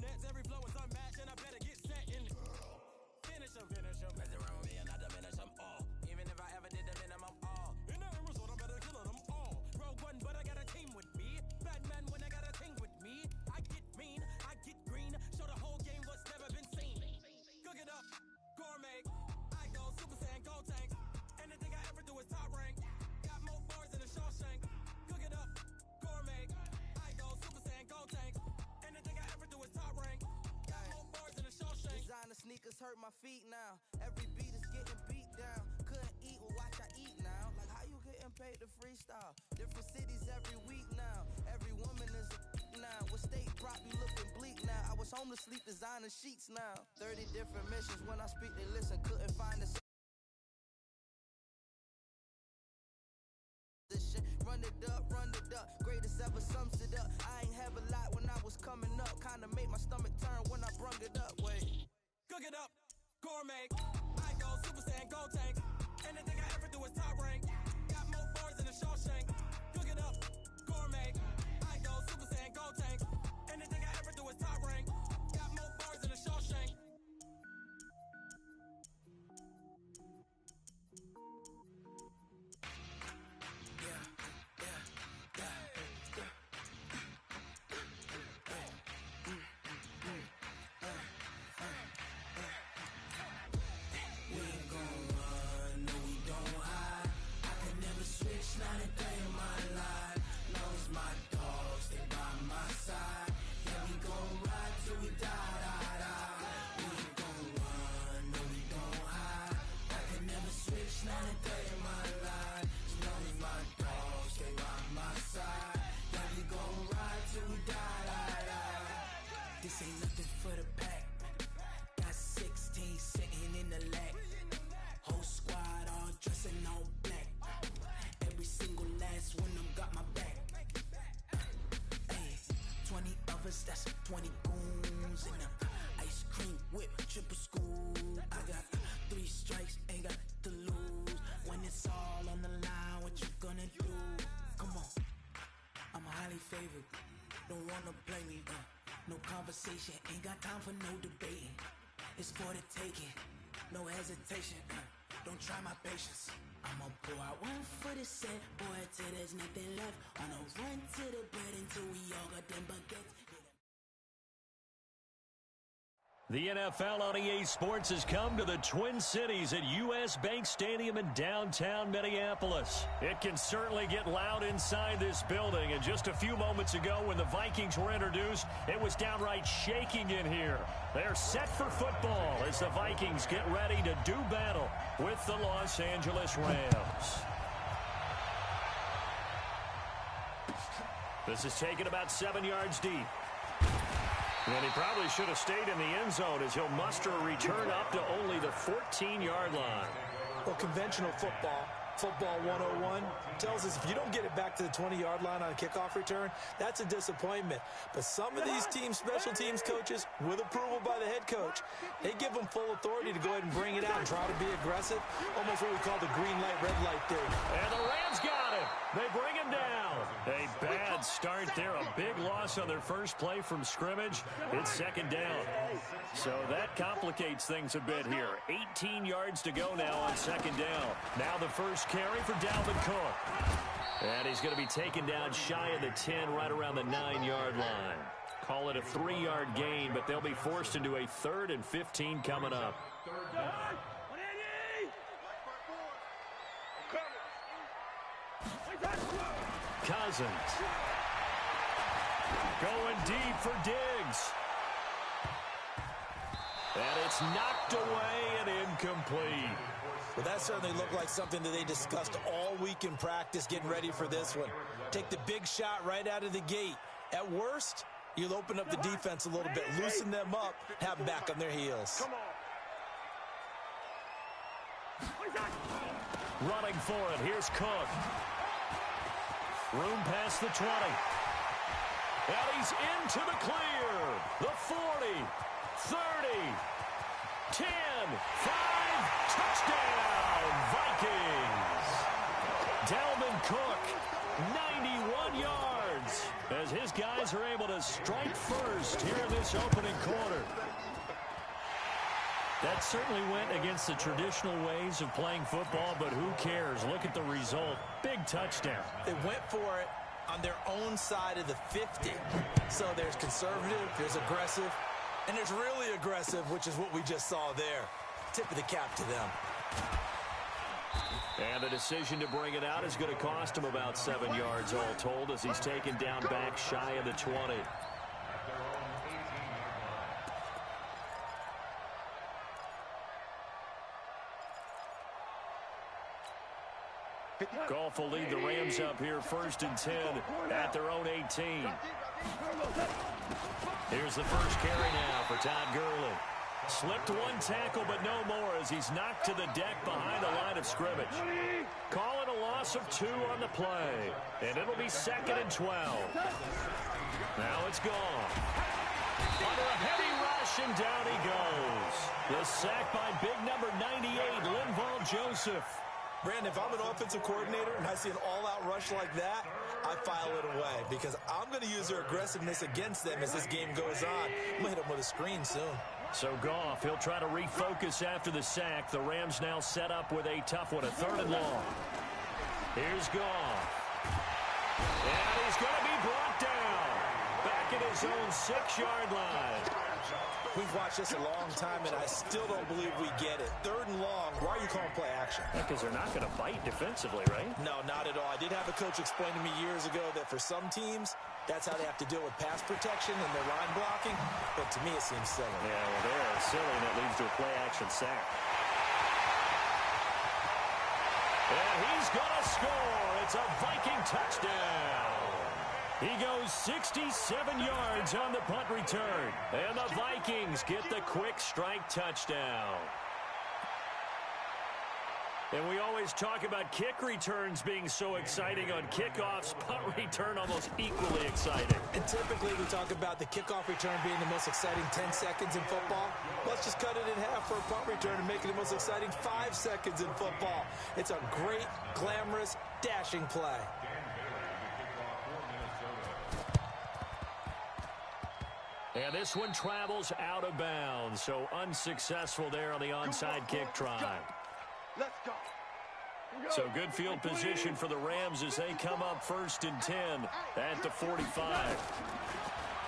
nets, every flow is unmatched, and I better get set and finish them. Mess around with me and I diminish them all. Even if I ever did the minimum all. In the result, I better kill them all. Rogue one, but I got a team with me. Batman when I got a team with me. I get mean, I get green. Show the whole game what's never been seen. Cook it up, gourmet. I go Super Saiyan, Gold Tank. Anything I ever do is top rank. Got more bars than a Shawshank. Cook it up, gourmet. I go Super Saiyan, Gold Tank. Anything I ever do is top rank. Got more bars than a Shawshank. Designer sneakers hurt my feet now. Every beat is getting beat down. Couldn't eat, well watch I eat now. Like how you getting paid to freestyle? Different cities every week now. Every woman is a now. With state prop, you looking bleak now. I was home to sleep, designer sheets now. 30 different missions. When I speak, they listen. Couldn't find the this shit. Run it up, greatest ever sums it up. I ain't have a lot when I was coming up. Kinda made my stomach turn when I brung it up. Wait. Cook it up, gourmet. I go Super Saiyan, Gold Tank. Anything I ever do is top rank. Got more bars than a Shawshank. Cook it up, gourmet. I go Super Saiyan, Gold Tank. Anything I ever do is top rank. Got more bars than a Shawshank. Not a day in my life. Long as my dogs stay by my side. Yeah, we gon' ride till we die. We ain't gon' run, no, we gon' hide. I can never switch, not a day in my life. As long as my dogs stay by my side. Yeah, we gon' ride till we die. This ain't nothing for the pack. Got 16 sitting in the lag. Whole squad all dressing all black. Every single last one of them got my back. Hey, 20 of us, that's 20 goons in them. Ice cream whip, triple scoop. I got 3 strikes, ain't got to lose. When it's all on the line, what you gonna do? Come on, I'm highly favored. Don't wanna play me, no conversation, ain't got time for no debating. It's for the taking, no hesitation. Don't try my patience. I'ma pour out one for the set, boy, till there's nothing left. On a run to the bread until we all got them baguettes. The NFL on EA Sports has come to the Twin Cities at U.S. Bank Stadium in downtown Minneapolis. It can certainly get loud inside this building, and just a few moments ago when the Vikings were introduced, it was downright shaking in here. They're set for football as the Vikings get ready to do battle with the Los Angeles Rams. This is taken about 7 yards deep. And he probably should have stayed in the end zone as he'll muster a return up to only the 14-yard line. Well, conventional football 101, tells us if you don't get it back to the 20-yard line on a kickoff return, that's a disappointment. But some of these special teams coaches, with approval by the head coach, they give them full authority to go ahead and bring it out and try to be aggressive, almost what we call the green light, red light theory. And the Rams got him. They bring him down. A bad start there. A big loss on their first play from scrimmage. It's second down. So that complicates things a bit here. 18 yards to go now on second down. Now the first carry for Dalvin Cook. And he's going to be taken down shy of the 10, right around the 9-yard line. Call it a 3-yard gain, but they'll be forced into a 3rd and 15 coming up. Cousins going deep for Diggs. And it's knocked away and incomplete. Well, that certainly looked like something that they discussed all week in practice getting ready for this one. Take the big shot right out of the gate. At worst, you'll open up the defense a little bit, loosen them up, have them back on their heels. Running for it, here's Cook. Room past the 20. And he's into the clear. The 40, 30, 10, 5, touchdown, Vikings. Dalvin Cook 91 yards as his guys are able to strike first here in this opening quarter. That certainly went against the traditional ways of playing football, but who cares? Look at the result. Big touchdown. They went for it on their own side of the 50. So there's conservative, there's aggressive, and there's really aggressive, which is what we just saw there. Tip of the cap to them. And the decision to bring it out is going to cost him about 7 yards all told as he's taken down back shy of the 20. Goff will lead the Rams up here 1st and 10 at their own 18. Here's the first carry now for Todd Gurley. Slipped one tackle, but no more as he's knocked to the deck behind the line of scrimmage. Call it a loss of 2 on the play, and it'll be 2nd and 12. Now it's gone. Under a heavy rush, and down he goes. The sack by big number 98, Linval Joseph. Brandon, if I'm an offensive coordinator and I see an all-out rush like that, I file it away because I'm going to use their aggressiveness against them as this game goes on. I'm going to hit them with a screen soon. So Goff, he'll try to refocus after the sack. The Rams now set up with a tough one, a 3rd and long. Here's Goff. And he's going to be brought down. Back at his own 6-yard line. We've watched this a long time, and I still don't believe we get it. 3rd and long, why are you calling play action? Because they're not going to bite defensively, right? No, not at all. I did have a coach explain to me years ago that for some teams, that's how they have to deal with pass protection and their line blocking. But to me, it seems silly. Yeah, well, they're silly, and it leads to a play-action sack. And he's going to score. It's a Viking touchdown. He goes 67 yards on the punt return. And the Vikings get the quick strike touchdown. And we always talk about kick returns being so exciting on kickoffs. Punt return almost equally exciting. And typically we talk about the kickoff return being the most exciting 10 seconds in football. Let's just cut it in half for a punt return and make it the most exciting 5 seconds in football. It's a great, glamorous, dashing play. And this one travels out of bounds, so unsuccessful there on the onside kick try. Let's go. So good field position for the Rams as they come up 1st and 10 at the 45.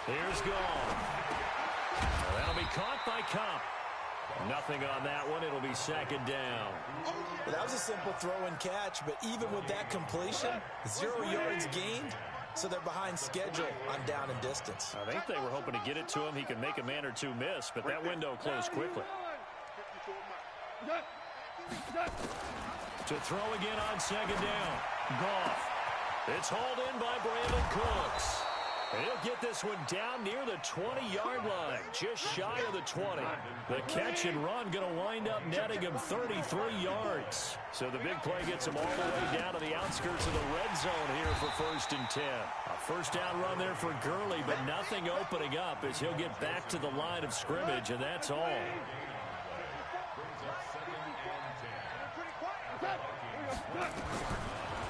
Here's Goff. That'll be caught by Cup. Nothing on that one. It'll be 2nd down. Well, that was a simple throw and catch, but even with that completion, 0 yards gained. So they're behind schedule on down and distance. I think they were hoping to get it to him. He could make a man or two miss, but that window closed quickly. To throw again on 2nd down. Goff. It's hauled in by Brandon Cooks. And he'll get this one down near the 20-yard line, just shy of the 20. The catch and run going to wind up netting him 33 yards. So the big play gets him all the way down to the outskirts of the red zone here for 1st and 10. A 1st down run there for Gurley, but nothing opening up as he'll get back to the line of scrimmage, and that's all.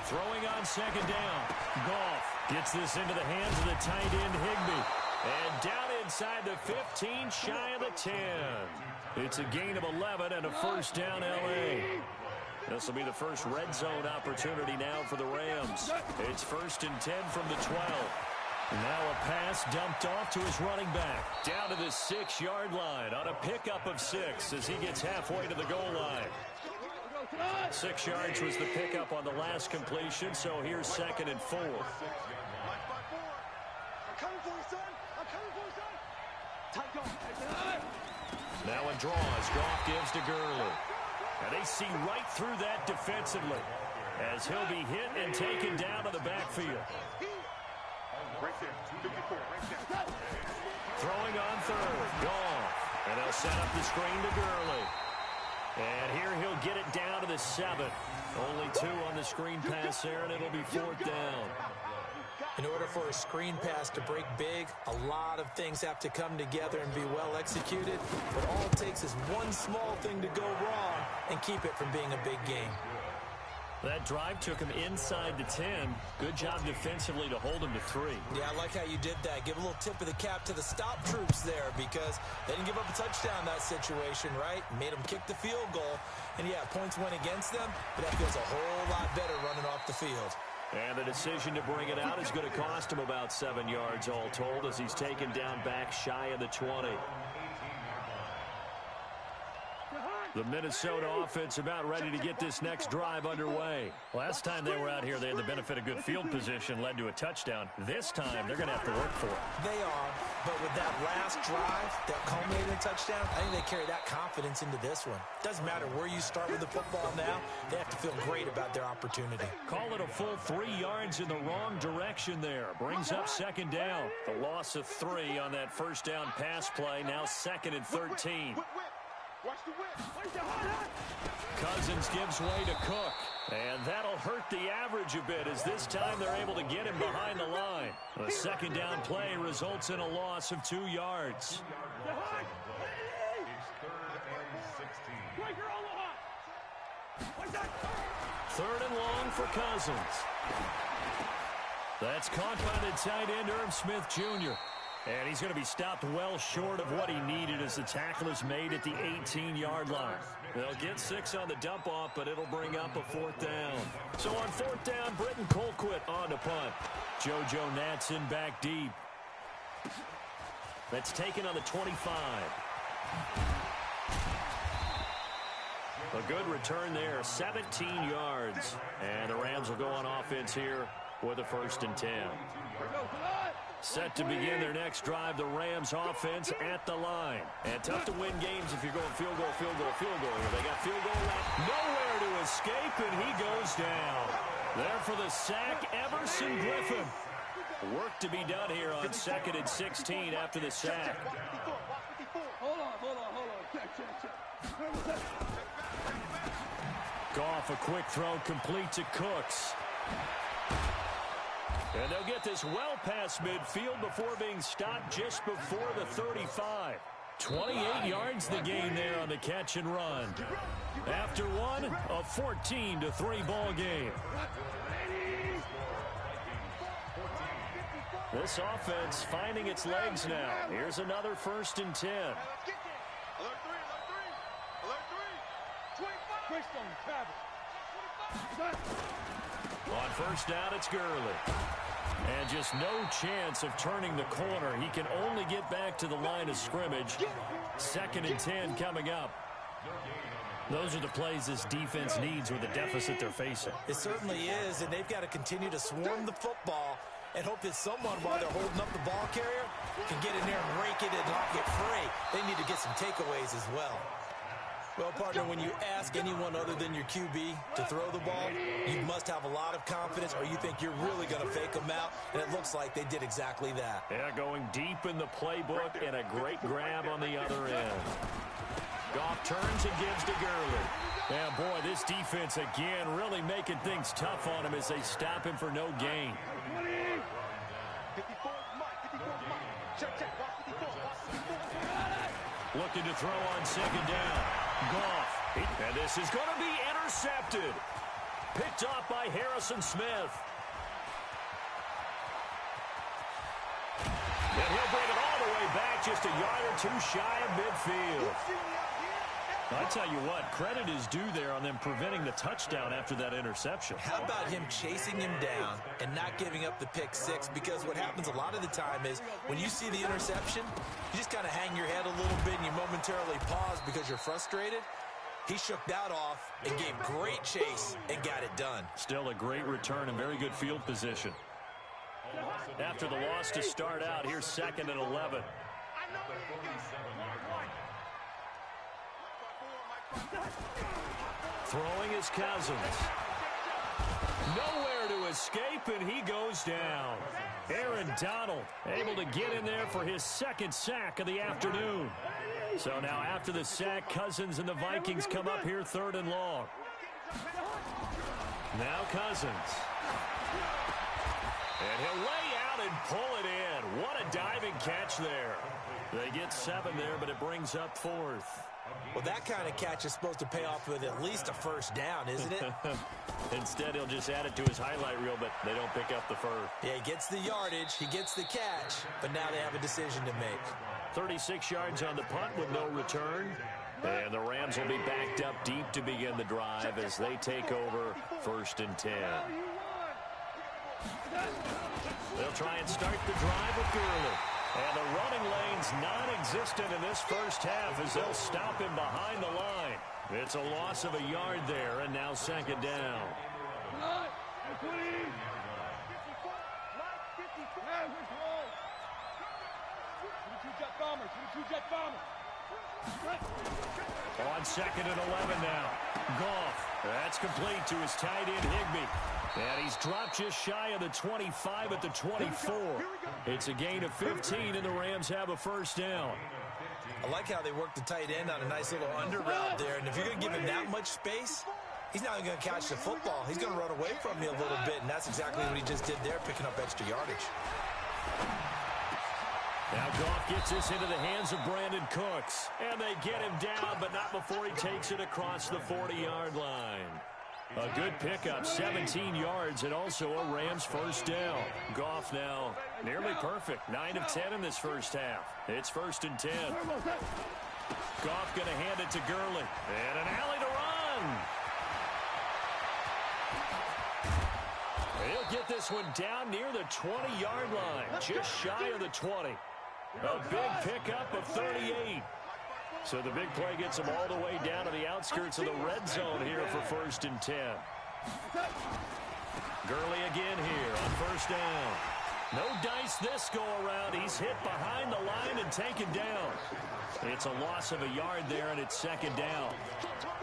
Throwing on 2nd down. Goff gets this into the hands of the tight end Higbee. And down inside the 15, shy of the 10. It's a gain of 11 and a 1st down L.A. This will be the first red zone opportunity now for the Rams. It's 1st and 10 from the 12. Now a pass dumped off to his running back. Down to the 6-yard line on a pickup of 6 as he gets halfway to the goal line. 6 yards was the pickup on the last completion, so here's 2nd and 4. Now a draw as Goff gives to Gurley. And they see right through that defensively as he'll be hit and taken down to the backfield. Throwing on 3rd. Goff. And they'll set up the screen to Gurley. And here he'll get it down to the 7. Only 2 on the screen pass there, and it'll be 4th down. In order for a screen pass to break big, a lot of things have to come together and be well executed. But all it takes is one small thing to go wrong and keep it from being a big game. That drive took him inside the 10. Good job defensively to hold him to 3. Yeah, I like how you did that. Give a little tip of the cap to the stop troops there because they didn't give up a touchdown in that situation, right? Made them kick the field goal. And, yeah, points went against them, but that feels a whole lot better running off the field. And the decision to bring it out is going to cost him about 7 yards all told as he's taken down back shy of the 20. The Minnesota offense about ready to get this next drive underway. Last time they were out here, they had the benefit of good field position, led to a touchdown. This time, they're going to have to work for it. They are, but with that last drive that culminated in a touchdown, I think they carry that confidence into this one. Doesn't matter where you start with the football now, they have to feel great about their opportunity. Call it a full 3 yards in the wrong direction there. Brings up second down. The loss of 3 on that first down pass play, now 2nd and 13. Cousins gives way to Cook, and that'll hurt the average a bit as this time they're able to get him behind the line. The second down play results in a loss of 2 yards. Third and long for Cousins. That's caught by the tight end, Irv Smith Jr. And he's going to be stopped well short of what he needed as the tackle is made at the 18-yard line. They'll get 6 on the dump-off, but it'll bring up a 4th down. So on 4th down, Britton Colquitt on the punt. JoJo Natson back deep. That's taken on the 25. A good return there, 17 yards. And the Rams will go on offense here with a 1st and 10. Set to begin their next drive, the Rams offense at the line. And tough to win games if you're going field goal, field goal, field goal. They got field goal left. Nowhere to escape, and he goes down. There for the sack, Everson Griffin. Work to be done here on 2nd and 16 after the sack. Hold on. Check. Goff, a quick throw complete to Cooks. And they'll get this well past midfield before being stopped just before the 35. 28 yards the gain there on the catch and run. After one, a 14-3 ball game. This offense finding its legs now. Here's another 1st and 10. Alert 3. On 1st down, it's Gurley. And just no chance of turning the corner. He can only get back to the line of scrimmage. 2nd and 10 coming up. Those are the plays this defense needs with the deficit they're facing. It certainly is, and they've got to continue to swarm the football and hope that someone, while they're holding up the ball carrier, can get in there and rake it and lock it free. They need to get some takeaways as well. Well, partner, when you ask anyone other than your QB to throw the ball, you must have a lot of confidence or you think you're really going to fake them out, and it looks like they did exactly that. Yeah, going deep in the playbook and a great grab on the other end. Goff turns and gives to Gurley. Yeah, boy, this defense again really making things tough on him as they stop him for no gain. Looking to throw on 2nd down. Goff. And this is going to be intercepted. Picked off by Harrison Smith. And he'll bring it all the way back just a yard or 2 shy of midfield. I tell you what, credit is due there on them preventing the touchdown after that interception. How about him chasing him down and not giving up the pick 6? Because what happens a lot of the time is when you see the interception, you just kind of hang your head a little bit and you momentarily pause because you're frustrated. He shook that off and gave great chase and got it done. Still a great return and very good field position. After the loss to start out, here's 2nd and 11. Throwing is Cousins. Nowhere to escape, and he goes down. Aaron Donald able to get in there for his 2nd sack of the afternoon. So now after the sack, Cousins and the Vikings come up here 3rd and long. Now Cousins. And he'll lay out and pull it in. What a diving catch there. They get 7 there, but it brings up 4th. Well, that kind of catch is supposed to pay off with at least a first down, isn't it? Instead, he'll just add it to his highlight reel, but they don't pick up the first. Yeah, he gets the yardage, he gets the catch, but now they have a decision to make. 36 yards on the punt with no return. And the Rams will be backed up deep to begin the drive as they take over 1st and 10. They'll try and start the drive with Gurley. And the running lane's non-existent in this first half as they'll stop him behind the line. It's a loss of a yard there, and now 2nd down. On 2nd and 11 now. Goff. That's complete to his tight end, Higbee. And he's dropped just shy of the 25 at the 24. It's a gain of 15, and the Rams have a first down. I like how they work the tight end on a nice little under route there. And if you're going to give him that much space, he's not going to catch the football. He's going to run away from you a little bit, and that's exactly what he just did there, picking up extra yardage. Now Goff gets this into the hands of Brandon Cooks. And they get him down, but not before he takes it across the 40-yard line. A good pickup, 17 yards, and also a Rams first down. Goff now nearly perfect, 9 of 10 in this first half. It's 1st and 10. Goff going to hand it to Gurley. And an alley to run. He'll get this one down near the 20-yard line, just shy of the 20. A big pickup of 38. So the big play gets them all the way down to the outskirts of the red zone here for 1st and 10. Gurley again here on 1st down. No dice this go around. He's hit behind the line and taken down. It's a loss of a yard there, and it's 2nd down.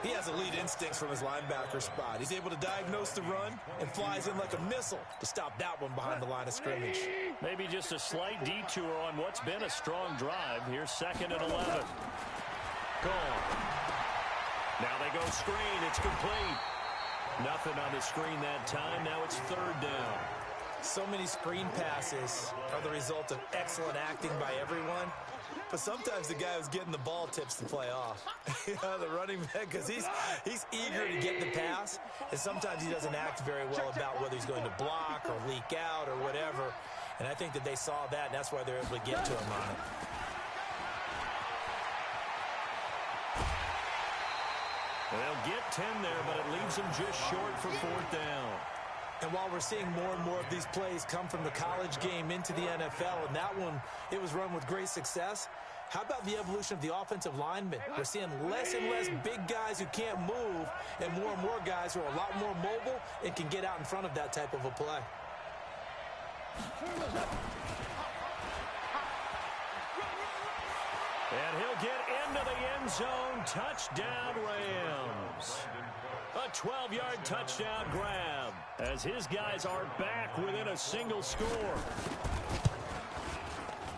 He has elite instincts from his linebacker spot. He's able to diagnose the run and flies in like a missile to stop that one behind the line of scrimmage. Maybe just a slight detour on what's been a strong drive. Here's 2nd and 11. Gone. Now they go screen. It's complete. Nothing on the screen that time. Now it's 3rd down. So many screen passes are the result of excellent acting by everyone. But sometimes the guy who's getting the ball tips the play off. The running back, because he's eager to get the pass. And sometimes he doesn't act very well about whether he's going to block or leak out or whatever. And I think that they saw that, and that's why they're able to get to him on it. They'll get 10 there, but it leaves them just short for 4th down. And while we're seeing more and more of these plays come from the college game into the NFL, and that one, it was run with great success, how about the evolution of the offensive linemen? We're seeing less and less big guys who can't move and more guys who are a lot more mobile and can get out in front of that type of a play. And he'll get into the end zone. Touchdown, Rams. A 12-yard touchdown grab as his guys are back within a single score.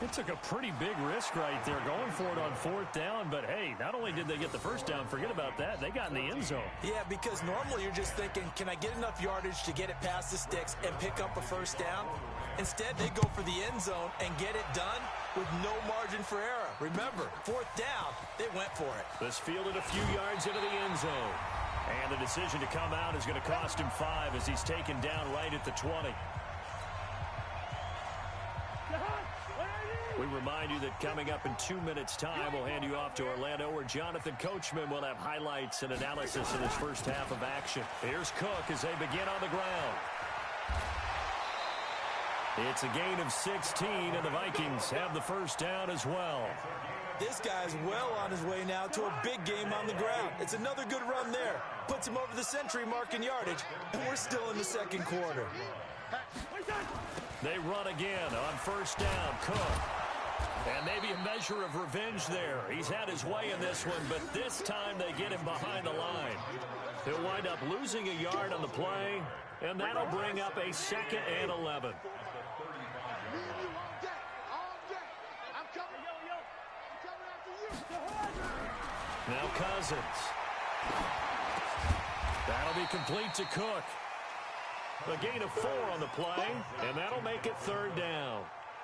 It took a pretty big risk right there going for it on 4th down, but hey, not only did they get the first down, forget about that, they got in the end zone. Yeah, because normally you're just thinking, can I get enough yardage to get it past the sticks and pick up a first down? Instead, they go for the end zone and get it done with no margin for error. Remember, 4th down, they went for it. This fielded a few yards into the end zone. And the decision to come out is going to cost him 5 as he's taken down right at the 20. We remind you that coming up in 2 minutes' time, we'll hand you off to Orlando, where Jonathan Coachman will have highlights and analysis in his first half of action. Here's Cook as they begin on the ground. It's a gain of 16, and the Vikings have the first down as well. This guy's well on his way now to a big game on the ground. It's another good run there. Puts him over the century mark in yardage, and we're still in the 2nd quarter. They run again on 1st down. Cook. And maybe a measure of revenge there. He's had his way in this one, but this time they get him behind the line. He'll wind up losing a yard on the play, and that'll bring up a 2nd and 11. Now Cousins. That'll be complete to Cook. A gain of 4 on the play, and that'll make it 3rd down.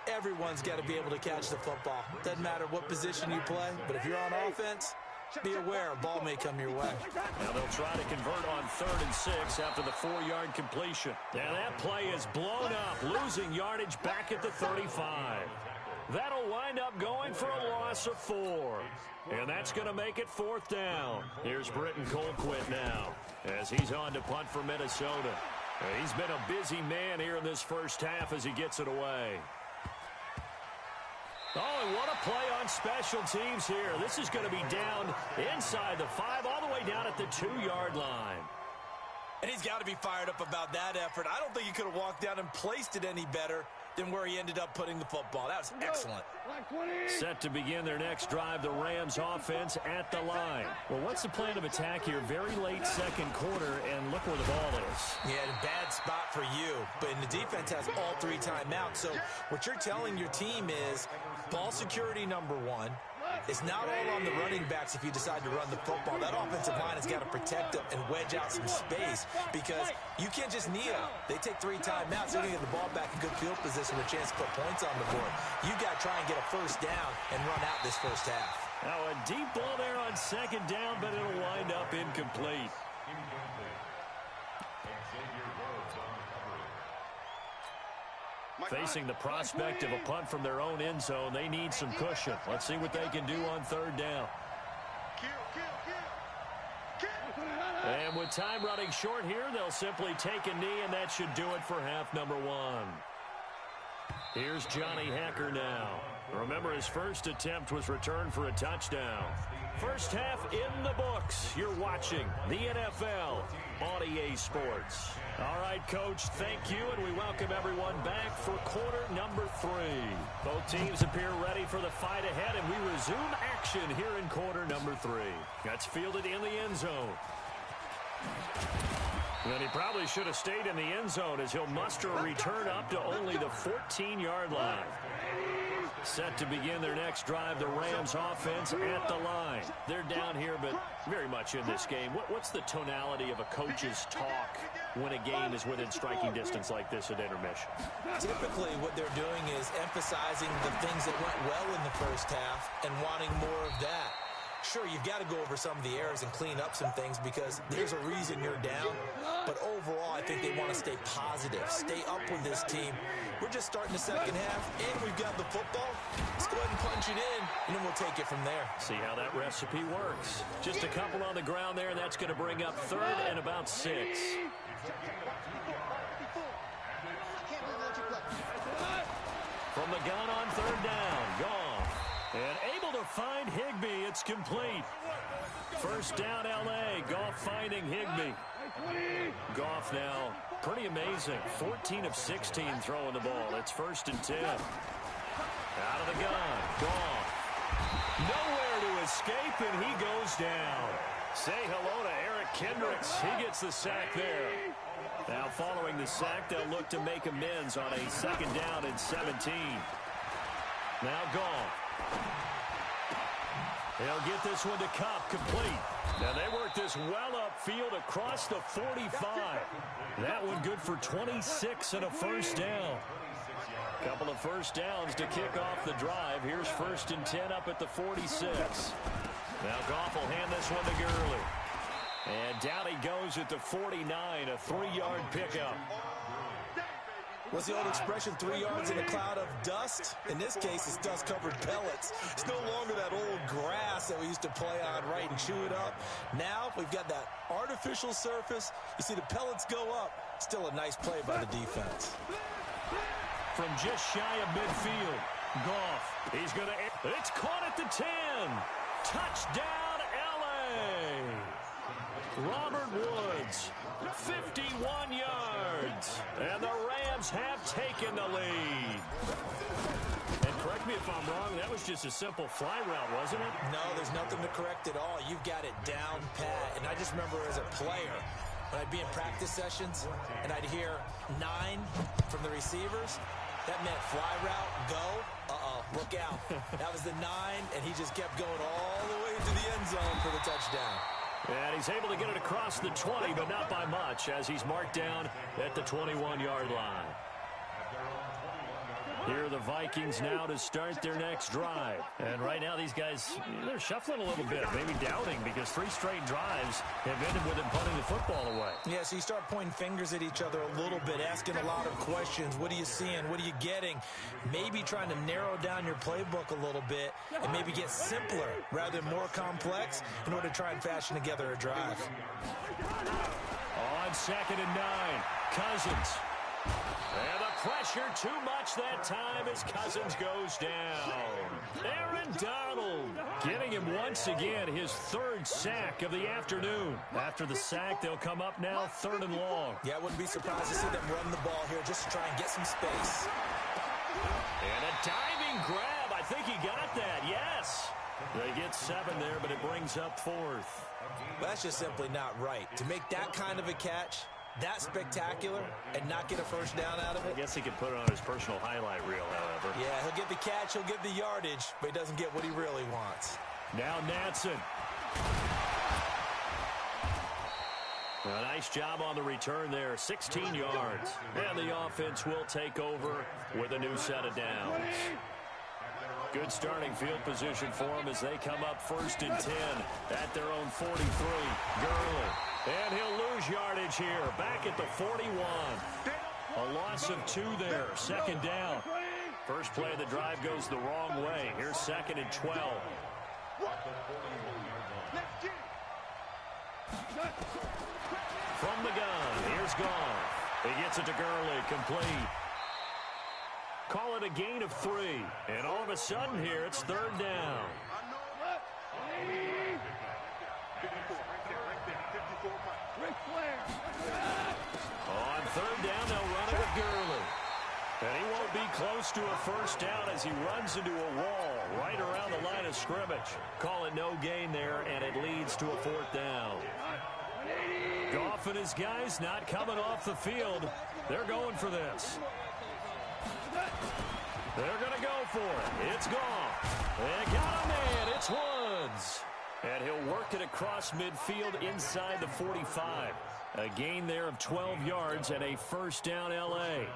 Everyone's got to be able to catch the football. Doesn't matter what position you play, but if you're on offense, be aware a ball may come your way. Now they'll try to convert on 3rd and 6 after the 4-yard completion. And that play is blown up, losing yardage back at the 35. That'll wind up going for a loss of 4. And that's going to make it 4th down. Here's Britton Colquitt now as he's on to punt for Minnesota. He's been a busy man here in this first half as he gets it away. Oh, and what a play on special teams here. This is going to be down inside the 5, all the way down at the 2-yard line. And he's got to be fired up about that effort. I don't think he could have walked down and placed it any better than where he ended up putting the football. That was excellent. Set to begin their next drive, the Rams offense at the line. Well, what's the plan of attack here? Very late second quarter, and look where the ball is. Yeah, bad spot for you. But the defense has all 3 timeouts. So what you're telling your team is ball security number 1. It's not all on the running backs if you decide to run the football. That offensive line has got to protect them and wedge out some space because you can't just kneel them. They take 3 timeouts. They're going to get the ball back in good field position with a chance to put points on the board. You got to try and get a first down and run out this first half. Now a deep ball there on 2nd down, but it'll wind up incomplete. Facing the prospect of a punt from their own end zone, they need some cushion. Let's see what they can do on 3rd down. And with time running short here, they'll simply take a knee, and that should do it for half number 1. Here's Johnny Hacker now. Remember, his first attempt was returned for a touchdown. First half in the books. You're watching the NFL on EA Sports. All right, Coach, thank you, and we welcome everyone back for quarter number 3. Both teams appear ready for the fight ahead, and we resume action here in quarter number 3. That's fielded in the end zone. And he probably should have stayed in the end zone as he'll muster a return up to only the 14-yard line. Set to begin their next drive, the Rams offense at the line. They're down here, but very much in this game. What's the tonality of a coach's talk when a game is within striking distance like this at intermission? Typically, what they're doing is emphasizing the things that went well in the first half and wanting more of that. Sure, you've got to go over some of the errors and clean up some things because there's a reason you're down. But overall, I think they want to stay positive, stay up with this team. We're just starting the second half, and we've got the football. Let's go ahead and punch it in, and then we'll take it from there. See how that recipe works. Just a couple on the ground there, and that's going to bring up 3rd and about 6. From the gun on 3rd down, gone. And able to find Higbee. It's complete. First down, L.A. Goff finding Higbee. Goff now, pretty amazing. 14 of 16 throwing the ball. It's 1st and 10. Out of the gun. Goff. Nowhere to escape, and he goes down. Say hello to Eric Kendricks. He gets the sack there. Now following the sack, they'll look to make amends on a 2nd down and 17. Now Goff. They'll get this one to Cup, complete. Now they work this well upfield across the 45. That one good for 26 and a first down. Couple of first downs to kick off the drive. Here's 1st and 10 up at the 46. Now Goff will hand this one to Gurley. And down he goes at the 49, a 3-yard pickup. What's the old expression, 3 yards in a cloud of dust? In this case, it's dust-covered pellets. It's no longer that old grass that we used to play on, right, and chew it up. Now we've got that artificial surface. You see the pellets go up. Still a nice play by the defense. From just shy of midfield, Goff. He's going to... It's caught at the 10. Touchdown, L.A. Robert Woods, 51 yards. And the Rams have taken the lead. And correct me if I'm wrong, that was just a simple fly route, wasn't it? No, there's nothing to correct at all. You've got it down pat. And I just remember as a player, when I'd be in practice sessions and I'd hear 9 from the receivers, that meant fly route, go, look out. That was the 9, and he just kept going all the way to the end zone for the touchdown. And he's able to get it across the 20, but not by much, as he's marked down at the 21-yard line. Here are the Vikings now to start their next drive. And right now these guys, they're shuffling a little bit, maybe doubting, because 3 straight drives have ended with them punting the football away. Yeah, so you start pointing fingers at each other a little bit, asking a lot of questions. What are you seeing? What are you getting? Maybe trying to narrow down your playbook a little bit and maybe get simpler rather than more complex in order to try and fashion together a drive. On 2nd and 9, Cousins. And the pressure too much that time as Cousins goes down. Aaron Donald getting him once again his 3rd sack of the afternoon. After the sack, they'll come up now 3rd and long. Yeah, I wouldn't be surprised to see them run the ball here just to try and get some space. And a diving grab. I think he got that, yes. They get 7 there, but it brings up 4th. Well, that's just simply not right. To make that kind of a catch, that spectacular, and not get a first down out of it. I guess he could put it on his personal highlight reel, however. Yeah, he'll get the catch, he'll get the yardage, but he doesn't get what he really wants. Now Natson. A nice job on the return there, 16 yards. And the offense will take over with a new set of downs. Good starting field position for them as they come up 1st and 10 at their own 43. Gurley. And he'll lose yardage here, back at the 41. A loss of 2 there, 2nd down. First play of the drive goes the wrong way. Here's 2nd and 12. From the gun, here's Goff. He gets it to Gurley, complete. Call it a gain of 3. And all of a sudden here, it's 3rd down. On 3rd down, they'll run it with Gurley. And he won't be close to a first down as he runs into a wall right around the line of scrimmage. Call it no gain there, and it leads to a 4th down. Goff and his guys not coming off the field. They're going for this. They're going to go for it. It's Goff. They got a man. It's Woods. And he'll work it across midfield inside the 45. A gain there of 12 yards and a first down L.A.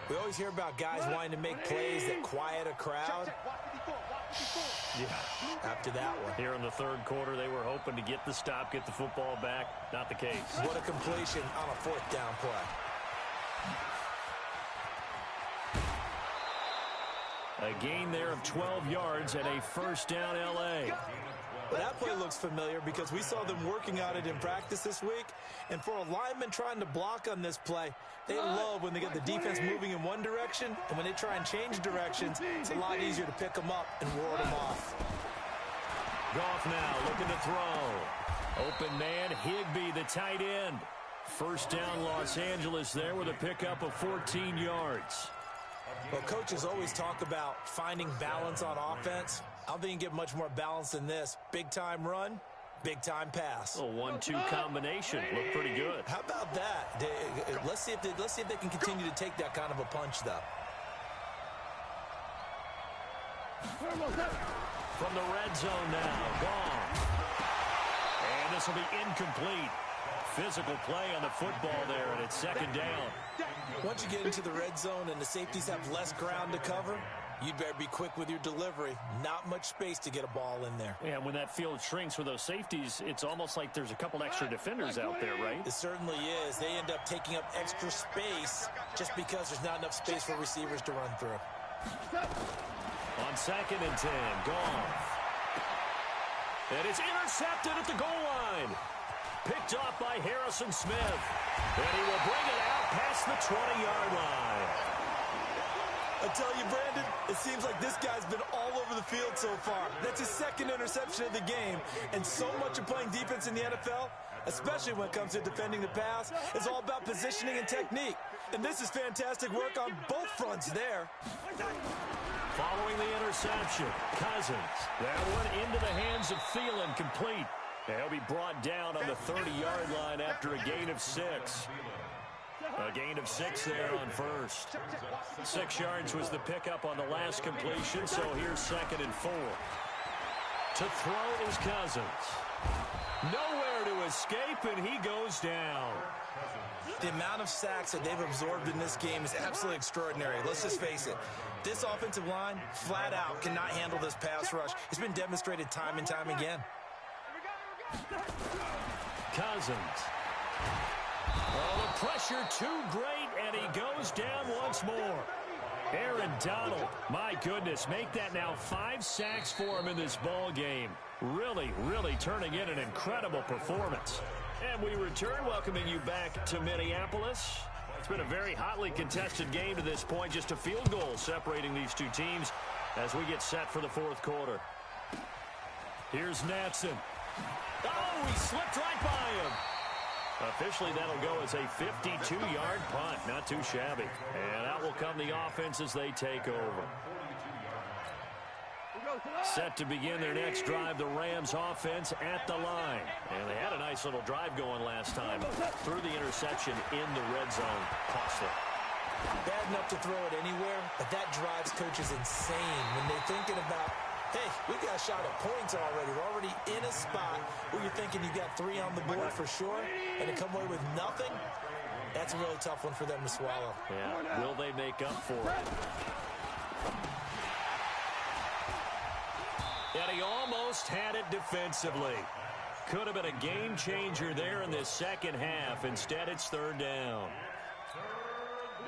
We always hear about guys wanting to make plays that quiet a crowd. Yeah, after that one. Here in the 3rd quarter, they were hoping to get the stop, get the football back. Not the case. What a completion on a 4th down play. A gain there of 12 yards and a first down L.A. Well, that play looks familiar because we saw them working on it in practice this week. And for a lineman trying to block on this play, they love when they get the defense moving in one direction. And when they try and change directions, it's a lot easier to pick them up and ward them off. Goff now looking to throw. Open man, Higbee, the tight end. First down Los Angeles there with a pickup of 14 yards. Well, coaches always talk about finding balance on offense. I don't think you can get much more balance than this. Big-time run, big-time pass. A 1-2 combination. Looked pretty good. How about that? Let's see if they can continue to take that kind of a punch, though. From the red zone now, gone. And this will be incomplete. Physical play on the football there, and it's 2nd down. Once you get into the red zone and the safeties have less ground to cover, you'd better be quick with your delivery. Not much space to get a ball in there. Yeah, when that field shrinks with those safeties, it's almost like there's a couple extra defenders out there, right? It certainly is. They end up taking up extra space just because there's not enough space for receivers to run through. On 2nd and 10, Goff. And it's intercepted at the goal line. Picked off by Harrison Smith. And he will bring it out past the 20-yard line. I tell you, Brandon, it seems like this guy's been all over the field so far. That's his 2nd interception of the game. And so much of playing defense in the NFL, especially when it comes to defending the pass, is all about positioning and technique. And this is fantastic work on both fronts there. Following the interception, Cousins. That one into the hands of Thielen, complete. He'll be brought down on the 30-yard line after a gain of 6. A gain of 6 there on first. 6 yards was the pickup on the last completion, so here's 2nd and 4. To throw is Cousins. Nowhere to escape, and he goes down. The amount of sacks that they've absorbed in this game is absolutely extraordinary. Let's just face it. This offensive line, flat out, cannot handle this pass rush. It's been demonstrated time and time again. Cousins. Oh, the pressure too great, and he goes down once more. Aaron Donald, my goodness, make that now 5 sacks for him in this ball game. Really, really turning in an incredible performance. And we return, welcoming you back to Minneapolis. It's been a very hotly contested game to this point. Just a field goal separating these two teams as we get set for the fourth quarter. Here's Natson. Oh, he slipped right by him. Officially, that'll go as a 52-yard punt. Not too shabby. And out will come the offense as they take over. Set to begin their next drive, the Rams offense at the line. And they had a nice little drive going last time. Through the interception in the red zone. Costly. Bad enough to throw it anywhere, but that drives coaches insane when they're thinking about, hey, we've got a shot at points already. We're already in a spot where you're thinking you got 3 on the board for sure, and to come away with nothing, that's a really tough one for them to swallow. Yeah, will they make up for it? And he almost had it defensively. Could have been a game changer there in this second half. Instead, it's third down.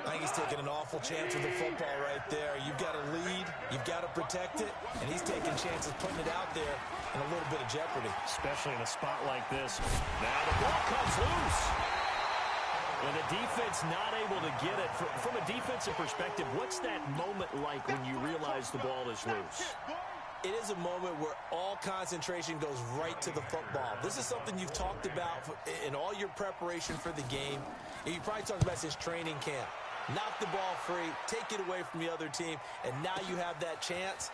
I think he's taking an awful chance with the football right there. You've got to lead, you've got to protect it, and he's taking chances putting it out there in a little bit of jeopardy. Especially in a spot like this. Now the ball comes loose. And the defense not able to get it. From a defensive perspective, what's that moment like when you realize the ball is loose? It is a moment where all concentration goes right to the football. This is something you've talked about in all your preparation for the game. And you probably talked about since training camp. Knock the ball free, take it away from the other team, and now you have that chance.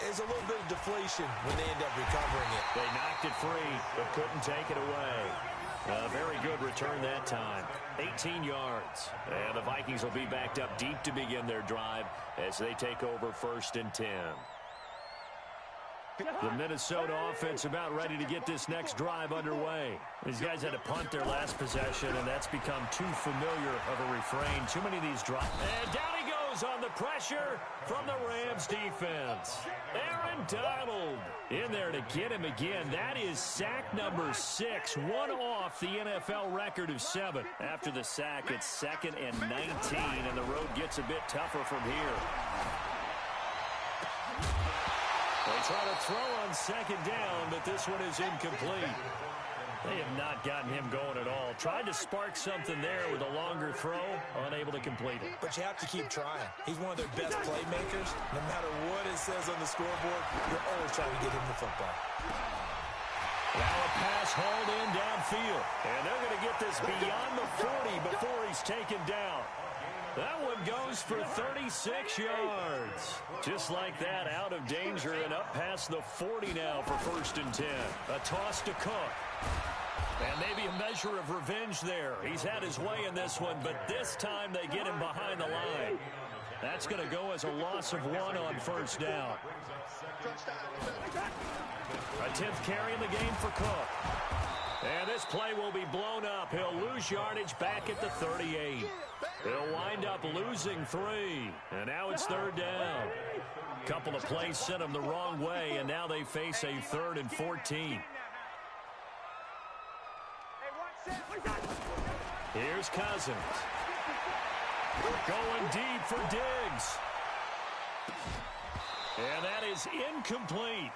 There's a little bit of deflation when they end up recovering it. They knocked it free, but couldn't take it away. A very good return that time. 18 yards. And the Vikings will be backed up deep to begin their drive as they take over 1st and 10. The Minnesota offense about ready to get this next drive underway. These guys had to punt their last possession, and that's become too familiar of a refrain. Too many of these drives. And down he goes on the pressure from the Rams defense. Aaron Donald in there to get him again. That is sack number 6, one off the NFL record of 7. After the sack, it's 2nd and 19, and the road gets a bit tougher from here. They try to throw on 2nd down, but this one is incomplete. They have not gotten him going at all. Tried to spark something there with a longer throw, unable to complete it. But you have to keep trying. He's one of their best playmakers. No matter what it says on the scoreboard, you're always trying to get him the football. Now a pass hauled in downfield. And they're going to get this beyond the 40 before he's taken down. That one goes for 36 yards. Just like that, out of danger and up past the 40 now for 1st and 10. A toss to Cook. And maybe a measure of revenge there. He's had his way in this one, but this time they get him behind the line. That's going to go as a loss of 1 on 1st down. A 10th carry in the game for Cook. And this play will be blown up. He'll lose yardage back at the 38. He'll wind up losing 3. And now it's 3rd down. Couple of plays sent him the wrong way, and now they face a 3rd and 14. Here's Cousins. Going deep for Diggs. And that is incomplete.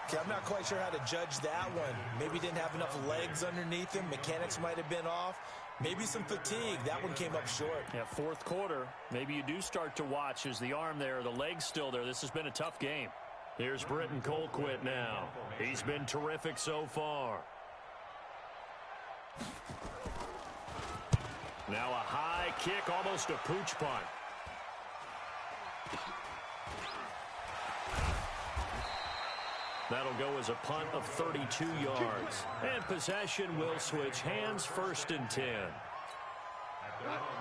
Okay, I'm not quite sure how to judge that one. Maybe didn't have enough legs underneath him. Mechanics might have been off. Maybe some fatigue. That one came up short. Yeah, 4th quarter. Maybe you do start to watch as the arm there, the leg's still there. This has been a tough game. Here's Britton Colquitt now. He's been terrific so far. Now a high kick, almost a pooch punt. That'll go as a punt of 32 yards. And possession will switch hands, 1st and 10.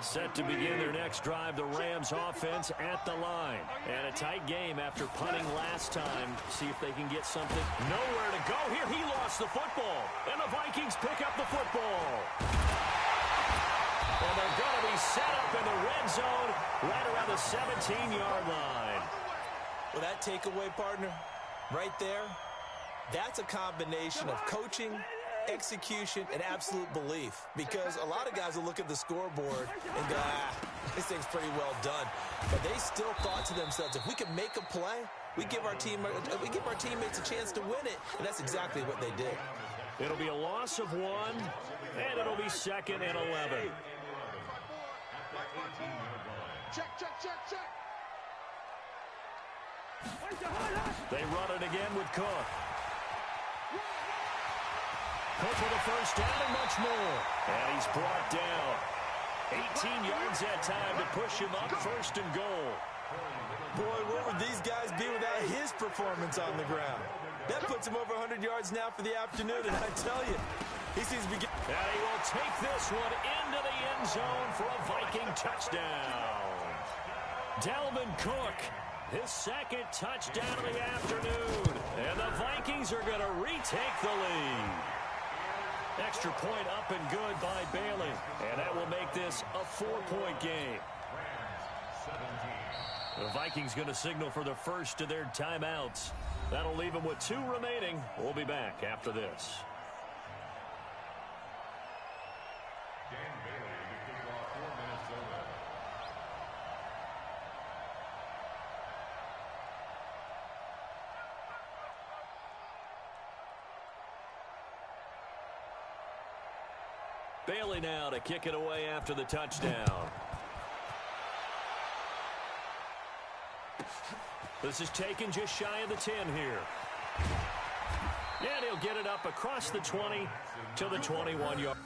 Set to begin their next drive, the Rams offense at the line. And a tight game after punting last time. See if they can get something. Nowhere to go here. He lost the football. And the Vikings pick up the football. And they're going to be set up in the red zone right around the 17-yard line. Well, that takeaway, partner, right there, that's a combination of coaching, execution, and absolute belief. Because a lot of guys will look at the scoreboard and go, this thing's pretty well done. But they still thought to themselves, if we can make a play, we give our teammates a chance to win it. And that's exactly what they did. It'll be a loss of 1, and it'll be 2nd and 11. Check. They run it again with Cook. Cook with a first down and much more. And he's brought down. 18 yards that time to push him up 1st and goal. Boy, where would these guys be without his performance on the ground? That puts him over 100 yards now for the afternoon, and I tell you, he seems to be getting... And he will take this one into the end zone for a Viking touchdown. Dalvin Cook, his 2nd touchdown of the afternoon. And the Vikings are going to retake the lead. Extra point up and good by Bailey. And that will make this a 4-point game. The Vikings going to signal for the first of their timeouts. That'll leave them with 2 remaining. We'll be back after this. Bailey now to kick it away after the touchdown. This is taken just shy of the 10 here. And he'll get it up across the 20 to the 21-yard.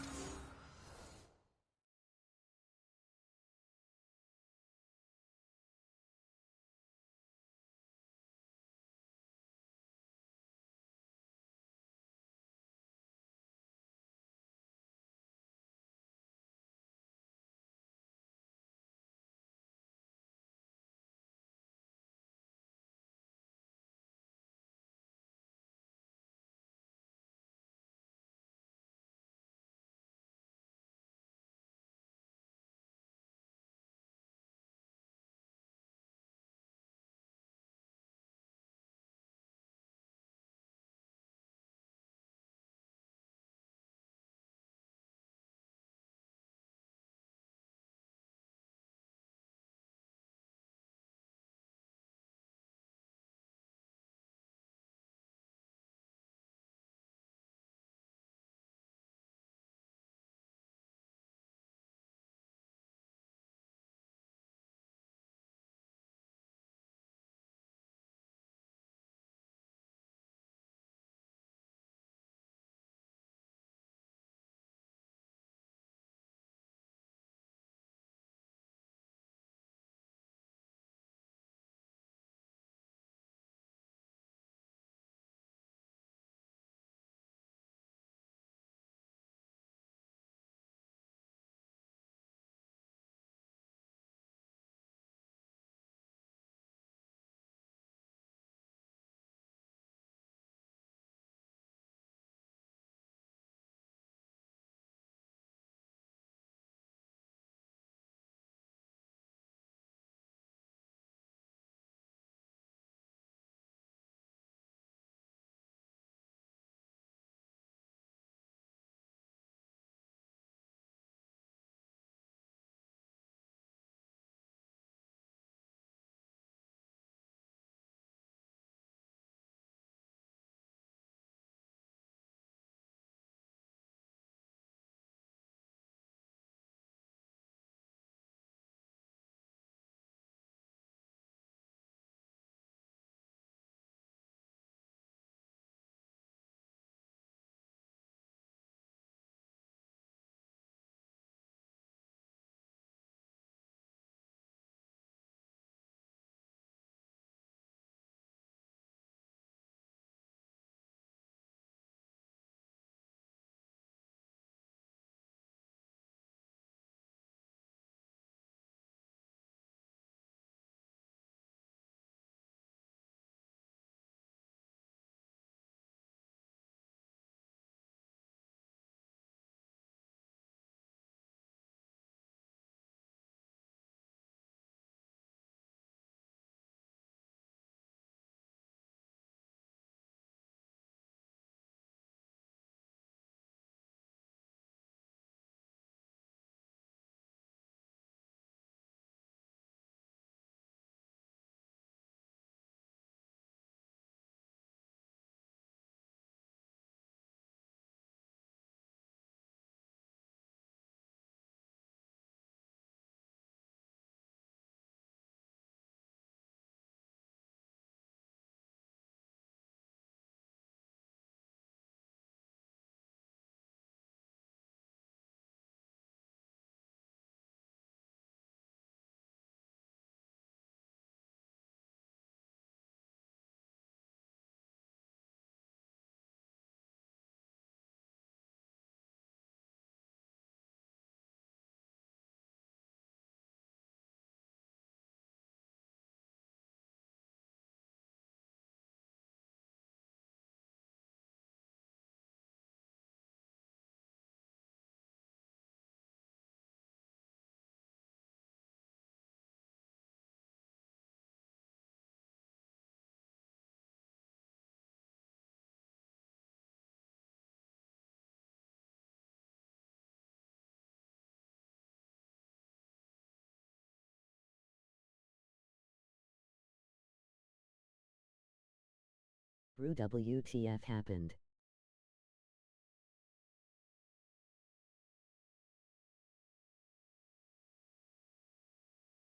Brew WTF happened.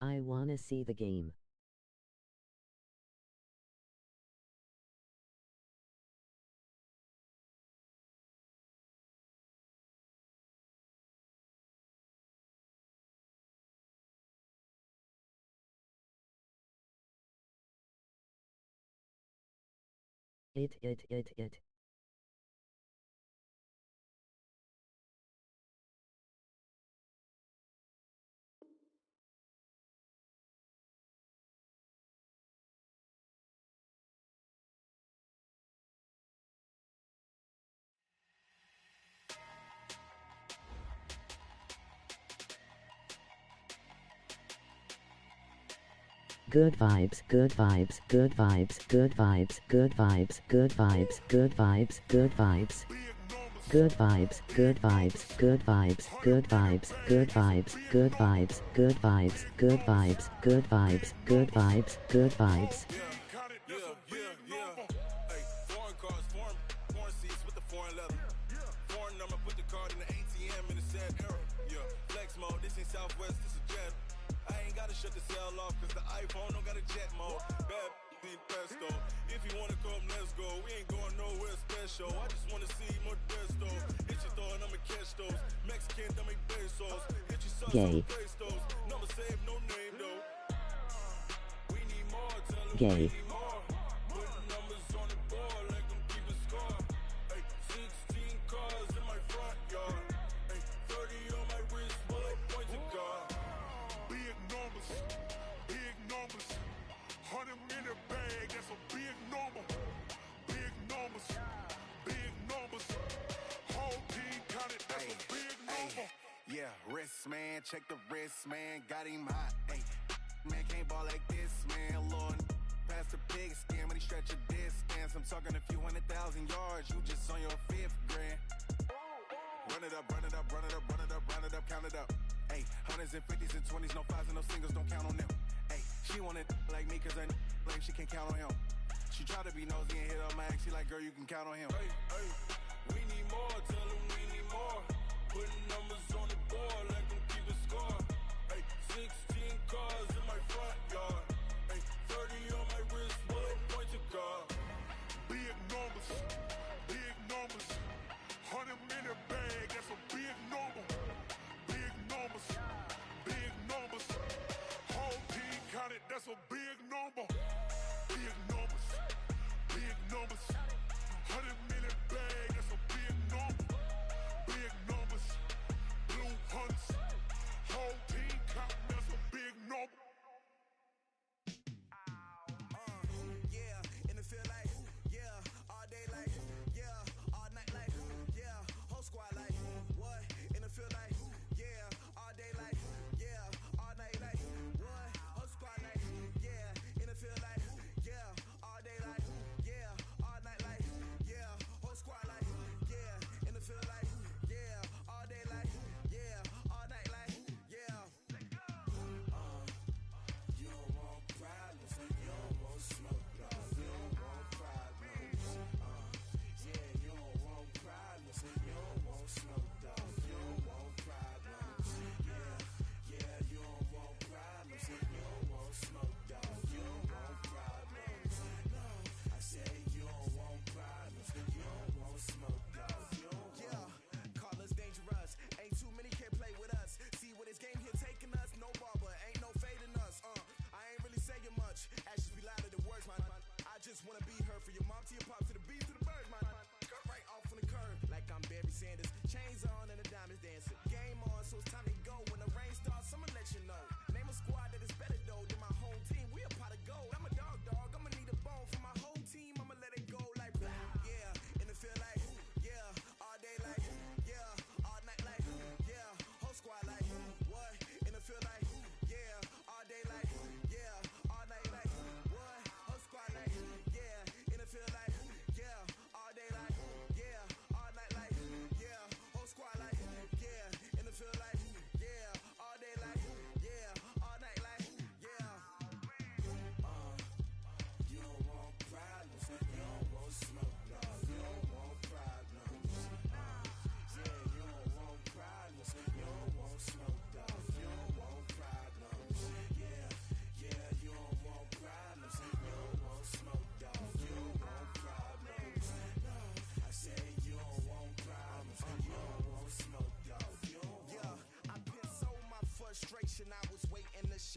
I wanna see the game. It. Good vibes, good vibes, good vibes, good vibes, good vibes, good vibes, good vibes, good vibes. Good vibes, good vibes, good vibes, good vibes, good vibes, good vibes, good vibes, good vibes, good vibes, good vibes, good vibes. Hey, foreign cars, foreign seats with the foreign leather. Foreign number, put the card in the ATM in a sad era. Yeah, flex mode, this ain't Southwest, this is Jet. I ain't gotta shut the cell off, cause the iPhone don't got a jet mode. Bad need pesto. If you wanna come, let's go. We ain't going nowhere special. I just wanna see more desto. Hit your thought, I'ma catch those. Mexican, don't make pesos. Hit your sons, Gay. place those. Number save, no name though. We need more, tell them Gay. we need more. Putting numbers on the board like I'm keeping score. Hey, 16 cars in my front yard. Hey, 30 on my wrist while I point to God. Big numbers, 100 minute bag, that's a big number. Big numbers, whole team counted, that's a big number. Yeah, wrist man, check the wrist man, got him hot. Ay, man can't ball like this, man. Lord, past the pig skin when he stretch a distance. I'm talking a few 100,000 yards, you just on your 5th grand. Run it up, run it up, run it up, run it up, run it up, count it up. Ay, hundreds and 50s and 20s, no 5s and no singles, don't count on them. Ay, she want it like me, cause her blame, she can't count on him. She try to be nosy and hit up my ex, she like, girl, you can count on him. Hey, hey, we need more, tell them we need more. Putting numbers on the board like I'm keeping score. Hey, 16 cars in my front yard. Hey, 30 on my wrist while I point to God. Big numbers, 100 minute bag, that's a big number. Big numbers, whole team counted, that's a big number. Big numbers, 100 minute bag, that's a big number. Big numbers,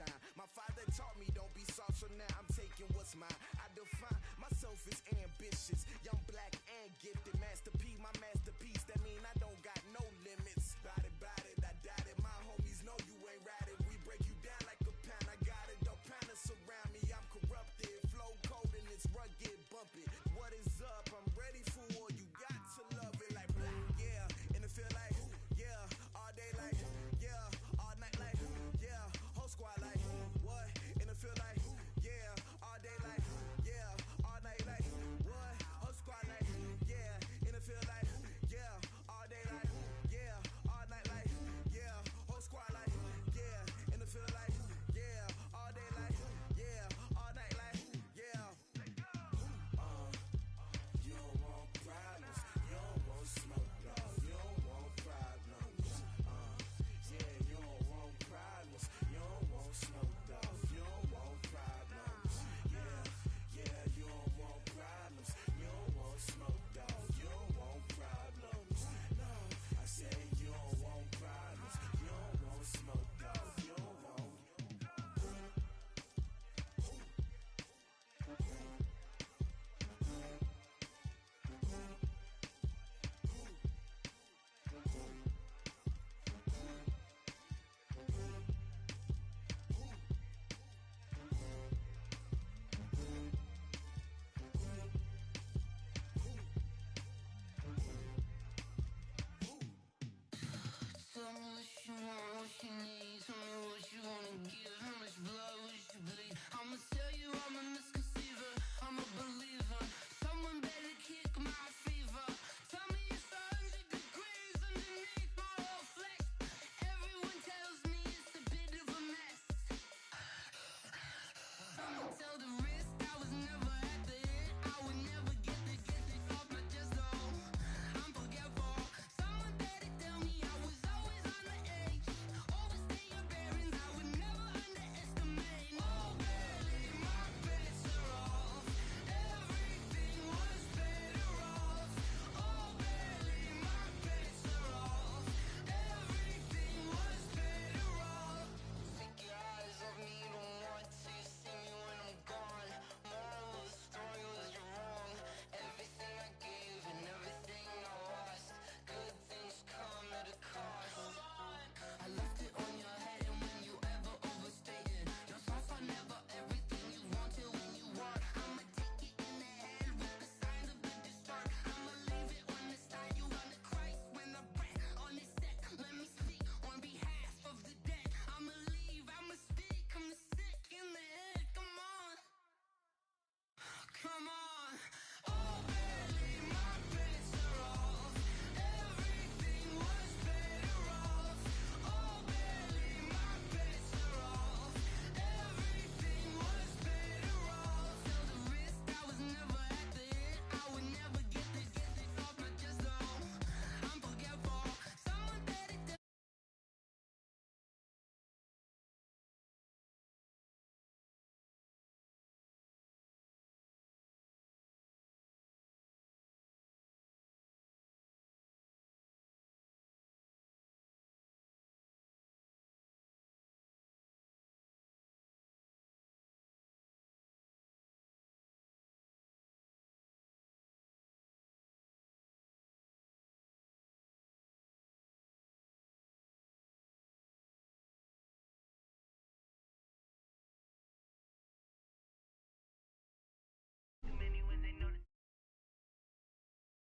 shine. My father taught me don't be soft, so now I'm taking what's mine. I define myself as ambitious, young, black, and gifted.